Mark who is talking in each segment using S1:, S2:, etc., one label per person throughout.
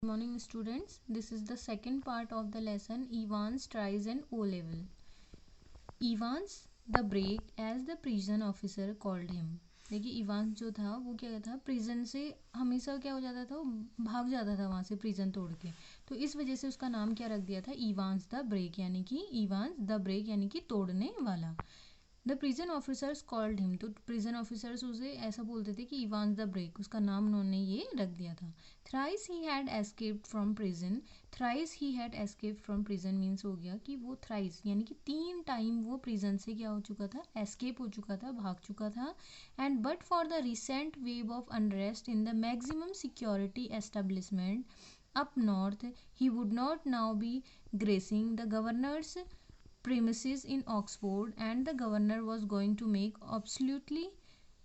S1: Good morning students. This is the second part of the lesson Evans tries an O level. Evans the break as the prison officer called him. देखिए Evans जो था वो क्या था, prison से हमेशा क्या हो जाता था, वो भाग जाता था वहाँ से प्रिजन तोड़ के। तो इस वजह से उसका नाम क्या रख दिया था, इवांस द ब्रेक, यानी कि इवांस द ब्रेक यानी कि तोड़ने वाला। The prison officers called him, तो प्रिजन ऑफिसर्स उसे ऐसा बोलते थे कि इवांस द ब्रेक, उसका नाम उन्होंने ये रख दिया था। Thrice he had escaped from prison, thrice he had escaped from prison means हो गया कि वो थ्राइस यानी कि 3 टाइम वो प्रिजन से क्या हो चुका था, एस्केप हो चुका था, भाग चुका था। And but for the recent wave of unrest in the maximum security establishment up north, he would not now be gracing the governor's premises in Oxford, and the governor was going to make absolutely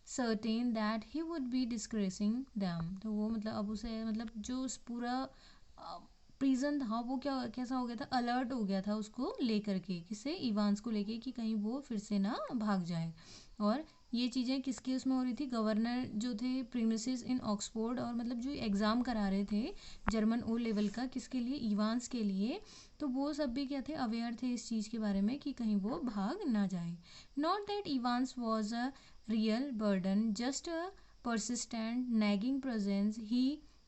S1: certain that he would be disgracing them। तो वो मतलब अब उसे मतलब जो उस पूरा prison था वो क्या कैसा हो गया था, अलर्ट हो गया था उसको लेकर के, किसे, इवांस को लेके कि कहीं वो फिर से ना भाग जाए। और ये चीज़ें किसके उसमें हो रही थी, गवर्नर जो थे प्रीमिसेस इन ऑक्सफोर्ड, और मतलब जो एग्ज़ाम करा रहे थे जर्मन ओ लेवल का, किसके लिए, इवांस के लिए। तो वो सब भी क्या थे, अवेयर थे इस चीज़ के बारे में कि कहीं वो भाग ना जाए। Not that Evans was a real burden, just a persistent nagging presence, he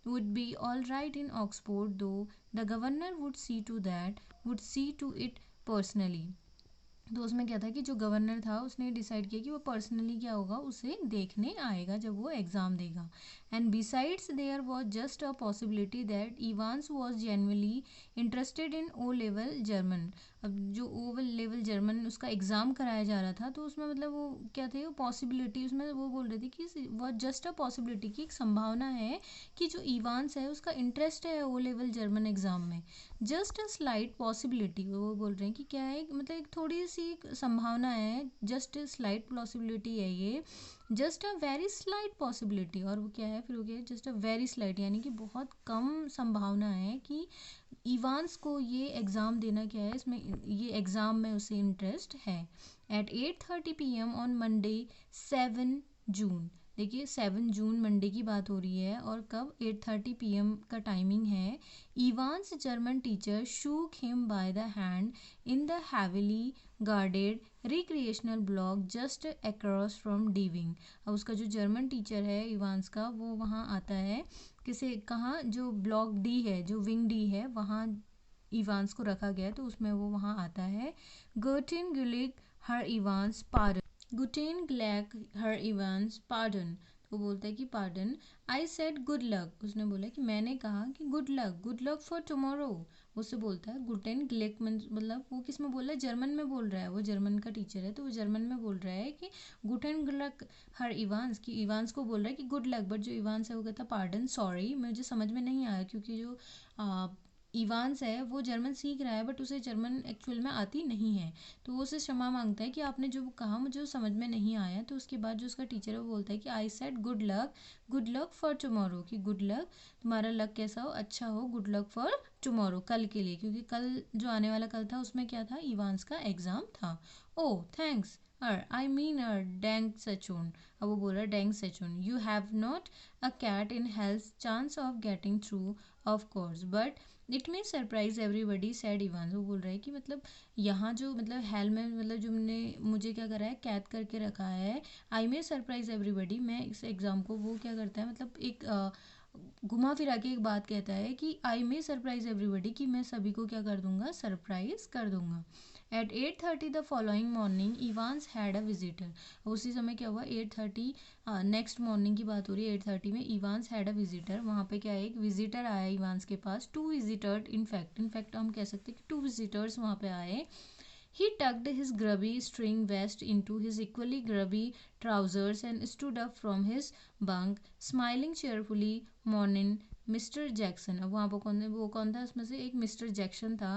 S1: would be all right in Oxford, though the governor would see to that, would see to it personally। तो उसमें क्या था कि जो governor था उसने decide किया कि वो पर्सनली क्या होगा, उसे देखने आएगा जब वो एग्ज़ाम देगा। And besides there was just a possibility that Evans was genuinely interested in O level German. अब जो ओ लेवल जर्मन उसका एग्ज़ाम कराया जा रहा था, तो उसमें मतलब वो क्या थे, वो पॉसिबिलिटी उसमें वो बोल रहे थे कि वो जस्ट अ पॉसिबिलिटी की एक संभावना है कि जो इवांस है उसका इंटरेस्ट है ओ लेवल जर्मन एग्ज़ाम में। जस्ट अ स्लाइट पॉसिबिलिटी, वो बोल रहे हैं कि क्या है, मतलब एक थोड़ी सी संभावना है, जस्ट स्लाइट पॉसिबिलिटी है ये, just a very slight possibility. और वो क्या है, फिर हो गया जस्ट अ वेरी स्लाइट, यानी कि बहुत कम संभावना है कि इवांस को ये एग्ज़ाम देना क्या है, इसमें ये एग्ज़ाम में उसे इंटरेस्ट है। एट 8:30 PM ऑन मंडे 7 जून, देखिए 7 जून मंडे की बात हो रही है, और कब, 8:30 PM का टाइमिंग है। Evans German teacher shook him by the hand in the heavily guarded recreational block just across from D wing. अब उसका जो जर्मन टीचर है इवांस का, वो वहाँ आता है, किसे, कहाँ, जो ब्लॉक डी है, जो विंग डी है, वहाँ इवांस को रखा गया है, तो उसमें वो वहाँ आता है। गर्टिन गिलिक हर इवांस पार्डन, गुटेन ग्लैक हर इवांस पार्डन, वो बोलता है कि pardon. I said good luck, उसने बोला कि मैंने कहा कि गुड लक फॉर टुमारो। उससे बोलता है गुटेन ग्लेक, मतलब वो किस में बोल रहा है, जर्मन में बोल रहा है, वो जर्मन का टीचर है तो वो जर्मन में बोल रहा है कि गुटेन ग्लक हर इवांस, की इवांस को बोल रहा है कि गुड लक, बट जो इवांस है वो कहता है पार्डन, सॉरी, मुझे समझ में नहीं आया, क्योंकि जो इवांस है वो जर्मन सीख रहा है बट उसे जर्मन एक्चुअल में आती नहीं है, तो वो उससे क्षमा मांगता है कि आपने जो कहा मुझे समझ में नहीं आया। तो उसके बाद जो उसका टीचर है वो बोलता है कि I said good luck for tomorrow, कि गुड लक, तुम्हारा लक कैसा हो, अच्छा हो, गुड लक फॉर टुमारो, कल के लिए, क्योंकि कल जो आने वाला कल था उसमें क्या था, इवांस का एग्ज़ाम था। Oh thanks, I mean danke schoen, अब वो बोल रहा है danke schoen, you have not a cat in hell's chance of getting through, of course, but it may surprise everybody, said Evan. वो बोल रहा है कि मतलब यहाँ जो मतलब हेल में मतलब जो मुझे क्या करा है, कैद करके रखा है, आई मे सरप्राइज एवरीबडी, मैं इस एग्ज़ाम को, वो क्या करता है, मतलब एक घुमा फिरा के एक बात कहता है कि आई मे सरप्राइज एवरीबडी, कि मैं सभी को क्या कर दूंगा, सरप्राइज कर दूंगा। At 8:30 the following morning Evans had a visitor, उसी समय क्या हुआ, 8:30 नेक्स्ट मॉर्निंग की बात हो रही है, 8:30 में इवांस हैड अ विजिटर, वहाँ पे क्या है, एक विजिटर आया इवांस के पास, टू विजिटर इनफैक्ट हम कह सकते हैं कि टू विजिटर्स वहाँ पे आए। He tucked his grubby string vest into his equally grubby trousers and stood up from his bunk, smiling cheerfully. Morning, Mister Jackson. अब वहाँ पर वो कौन था, उसमें से एक मिस्टर जैक्सन था।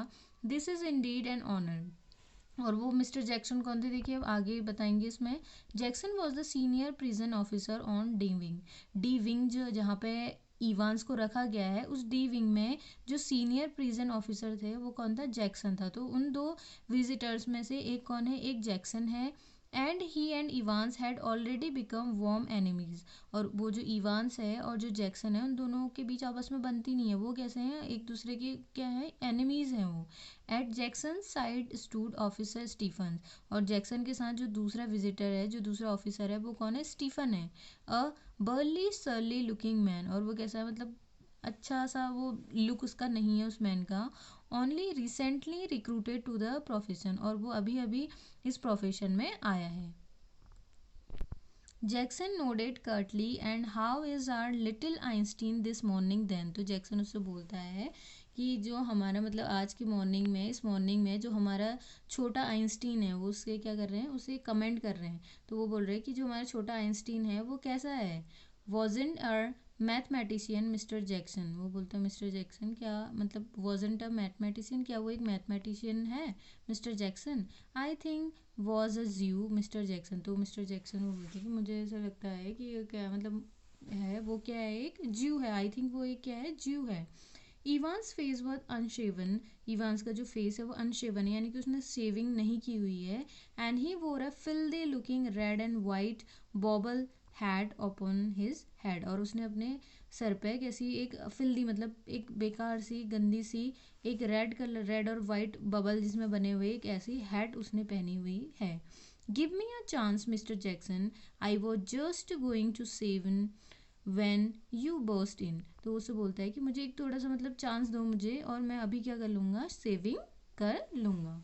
S1: This is indeed an honour, और वो मिस्टर जैक्सन कौन थे, देखिए अब आगे बताएंगे इसमें। Jackson was the senior prison officer on D wing जो जहाँ पे इवांस को रखा गया है, उस डी विंग में जो सीनियर प्रिजन ऑफिसर थे वो कौन था, जैक्सन था। तो उन दो विजिटर्स में से एक कौन है, एक जैक्सन है, and he and Evans had already become warm enemies. और वो जो इवांस है और जो जैक्सन है उन दोनों के बीच आपस में बनती नहीं है, वो कैसे हैं, एक दूसरे के क्या है, एनिमीज हैं वो। At Jackson side stood officer Stephen. और जैक्सन के साथ जो दूसरा विजिटर है, जो दूसरा ऑफिसर है, वो कौन है, स्टीफन है। अ बर्ली सरली लुकिंग मैन। और वो कैसा है, मतलब अच्छा सा वो लुक उसका नहीं है उस मैन का। Only recently recruited to the profession. और वो अभी अभी इस प्रोफेशन में आया है। Jackson nodded curtly and how is our little Einstein this morning then. तो जैक्सन उससे बोलता है कि जो हमारा मतलब आज की मॉर्निंग में, इस मॉर्निंग में जो हमारा छोटा आइंस्टीन है वो उसके क्या कर रहे हैं, उसे कमेंट कर रहे हैं। तो वो बोल रहे हैं कि जो हमारा छोटा आइंस्टीन है वो कैसा है। वॉजेंट अर मैथमेटिशियन मिस्टर जैक्सन। वो बोलता है मिस्टर जैक्सन क्या मतलब, वॉजेंट अ मैथमेटिशियन, क्या वो एक मैथमेटिशियन है mister Jackson. I think was a ज्यू मिस्टर जैक्सन। तो मिस्टर जैक्सन वो बोलते हैं कि मुझे ऐसा लगता है कि ये क्या मतलब है, वो क्या है, एक ज्यू है। आई थिंक वो एक क्या है, ज्यू है। Evans face was unshaven. Evans का जो फेस है वो अनशेवन है, यानी कि उसने शेविंग नहीं की हुई है। And he wore a filthy looking red and white bobble hat upon his head. और उसने अपने सर पे कैसी एक फिल्दी मतलब एक बेकार सी गंदी सी एक रेड कलर, रेड और वाइट बबल जिसमें बने हुए एक ऐसी हैट उसने पहनी हुई है। Give me a chance mister Jackson, I was just going to shave in when you burst in. तो उससे बोलता है कि मुझे एक थोड़ा सा मतलब चांस दो मुझे, और मैं अभी क्या कर लूँगा, सेविंग कर लूँगा।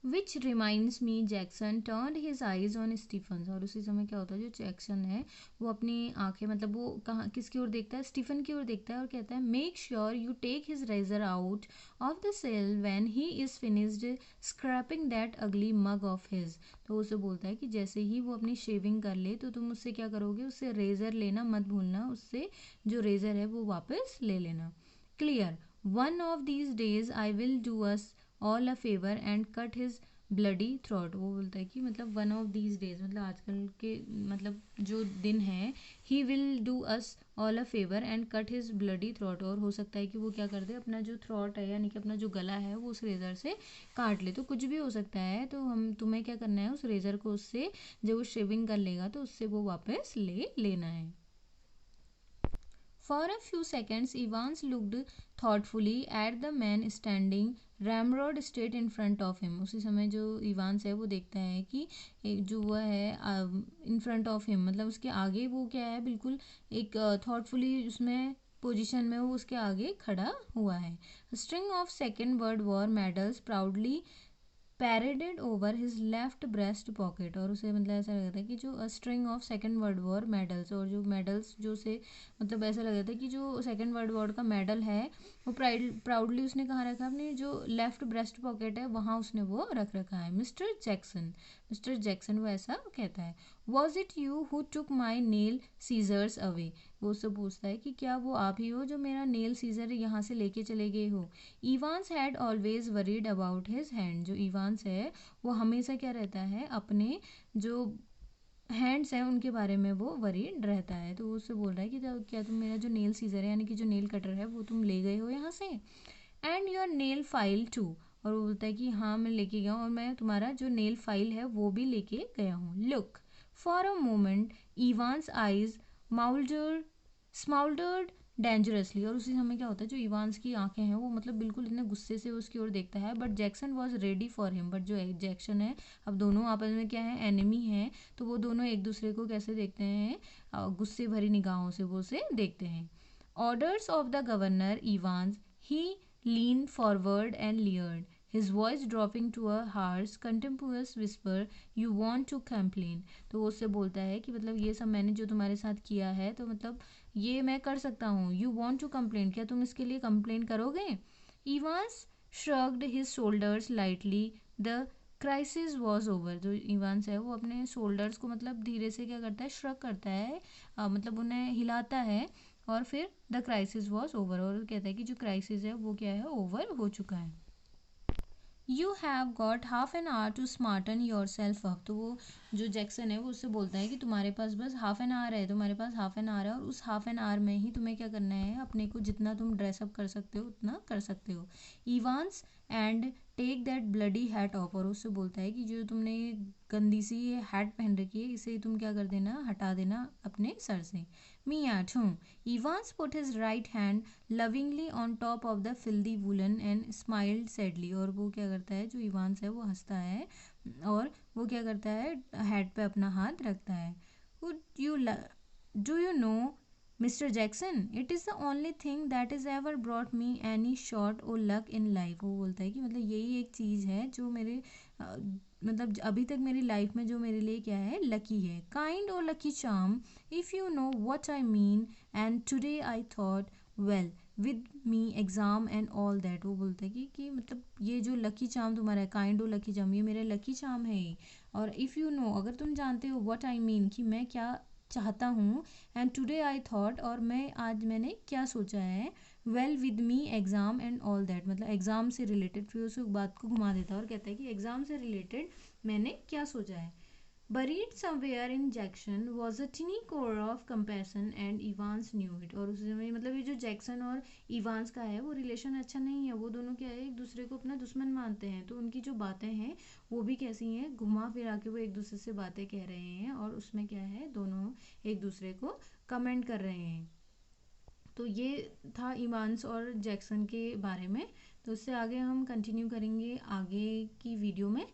S1: Which reminds me Jackson turned his eyes on Stephen. और उसी समय क्या होता है, जो जैक्सन है वो अपनी आंखें मतलब वो कहाँ किसकी ओर देखता है, स्टीफन की ओर देखता है और कहता है make sure you take his razor out of the cell when he is finished scraping that ugly mug of his. तो उसे बोलता है कि जैसे ही वो अपनी शेविंग कर ले तो तुम उससे क्या करोगे, उससे रेजर लेना मत भूलना, उससे जो रेजर है वो वापस ले लेना। Clear, one of these days I will do us all a favour and cut his bloody throat. वो बोलता है कि मतलब वन ऑफ दीज डेज मतलब आजकल के मतलब जो दिन है, he will do us all a favour and cut his bloody throat. और हो सकता है कि वो क्या कर दे, अपना जो थ्रॉट है यानी कि अपना जो गला है वो उस रेजर से काट ले। तो कुछ भी हो सकता है, तो हम तुम्हें क्या करना है, उस रेजर को उससे जब वो शेविंग कर लेगा तो उससे वो वापस ले लेना है। For a few seconds, Evans looked thoughtfully at the man standing ramrod straight in front of him. उसी समय जो इवांस है वो देखता है कि एक जो वह है इन फ्रंट ऑफ हिम मतलब उसके आगे वो क्या है, बिल्कुल एक थॉटफुली उसमें पोजीशन में वो उसके आगे खड़ा हुआ है। String of second world war medals proudly paraded over his left breast pocket. और उसे मतलब ऐसा लगता है कि जो string of second world war medals, और जो मेडल्स जो से मतलब ऐसा लग रहा था कि जो सेकेंड वर्ल्ड वॉर का मेडल है वो प्राउडली उसने कहाँ रखा है, अपने जो लेफ्ट ब्रेस्ट पॉकेट है वहाँ उसने वो रख रखा है। मिस्टर जैक्सन वो ऐसा कहता है। Was it you who took my nail scissors away. वो उससे पूछता है कि क्या वो आप ही हो जो मेरा नेल सीजर यहाँ से लेके चले गए हो। Evans had always worried about his hand. जो इवांस है वो हमेशा क्या रहता है, अपने जो हैंड्स हैं उनके बारे में वो वरीड रहता है। तो वो उससे बोल रहा है कि क्या तुम मेरा जो नेल सीजर है यानी कि जो नेल कटर है वो तुम ले गए हो यहाँ से, and your nail file too. और वो बोलता है कि हाँ मैं लेके गया हूँ और मैं तुम्हारा जो नेल फाइल है वो भी लेके गया हूँ। Look for a moment Evans eyes moulder smouldered dangerously. और उसी समय क्या होता है, जो इवांस की आंखें हैं वो मतलब बिल्कुल इतने गुस्से से उसकी ओर देखता है। But Jackson was ready for him. But जो जैक्सन है, अब दोनों आपस में क्या है, एनिमी है, तो वो दोनों एक दूसरे को कैसे देखते हैं, गुस्से भरी निगाहों से वो उसे देखते हैं। Orders of the governor Evans he leaned forward and leered, his voice dropping to a harsh, contemptuous whisper, "You want to complain?" तो वो उससे बोलता है कि मतलब ये सब मैंने जो तुम्हारे साथ किया है तो मतलब ये मैं कर सकता हूँ। यू वॉन्ट टू कंप्लेन, क्या तुम इसके लिए कंप्लेन करोगे। Evans shrugged his shoulders lightly, the crisis was over. जो इवांस है वो अपने शोल्डर्स को मतलब धीरे से क्या करता है, श्रग करता है, मतलब उन्हें हिलाता है, और फिर द क्राइसिस वॉज ओवर। और कहता है कि जो क्राइसिस है वो क्या है, ओवर हो चुका है। You have got half an hour to smarten yourself up. तो वो जो जैक्सन है वो उससे बोलता है कि तुम्हारे पास बस हाफ एन आवर है, तुम्हारे पास हाफ एन आवर है और उस हाफ एन आवर में ही तुम्हें क्या करना है, अपने को जितना तुम ड्रेसअप कर सकते हो उतना कर सकते हो। Evans and take that bloody hat off. और उससे बोलता है कि जो तुमने ये गंदी सी ये हैट पहन रखी है इसे तुम क्या कर देना, हटा देना अपने सर से। Me at home. Evans put his right hand lovingly on top of the filthy woollen and smiled sadly. और वो क्या करता है, जो इवांस है वो हंसता है और वो क्या करता है, हेड पे अपना हाथ रखता है। Would you do you know mister Jackson, it is the only thing that is ever brought me any short और लक इन लाइफ। वो बोलता है कि मतलब यही एक चीज़ है जो मेरे मतलब अभी तक मेरी लाइफ में जो मेरे लिए क्या है, लकी है। काइंड और lucky charm, if you know what I mean, and today I thought well with me exam and all that. वो बोलता है कि मतलब ये जो लकी चार्म तुम्हारा है, काइंड और लकी चार्म, ये मेरा लकी चार्म है ये। और इफ़ यू नो, अगर तुम जानते हो, व्हाट आई मीन, कि मैं क्या चाहता हूँ, एंड टुडे आई थॉट, और मैं आज मैंने क्या सोचा है, well with me exam and all that, मतलब एग्ज़ाम से रिलेटेड। फिर उस बात को घुमा देता है और कहता है कि एग्ज़ाम से रिलेटेड मैंने क्या सोचा है। Buried somewhere in Jackson was a tiny core of compassion and Evans knew it। और उस समय मतलब ये जो जैक्सन और इवांस का है वो रिलेशन अच्छा नहीं है, वो दोनों क्या है, एक दूसरे को अपना दुश्मन मानते हैं। तो उनकी जो बातें हैं वो भी कैसी हैं, घुमा फिरा के वो एक दूसरे से बातें कह रहे हैं और उसमें क्या है, दोनों एक दूसरे को कमेंट कर रहे हैं। तो ये था इवांस और जैक्सन के बारे में। तो उससे आगे हम कंटिन्यू करेंगे आगे की वीडियो में।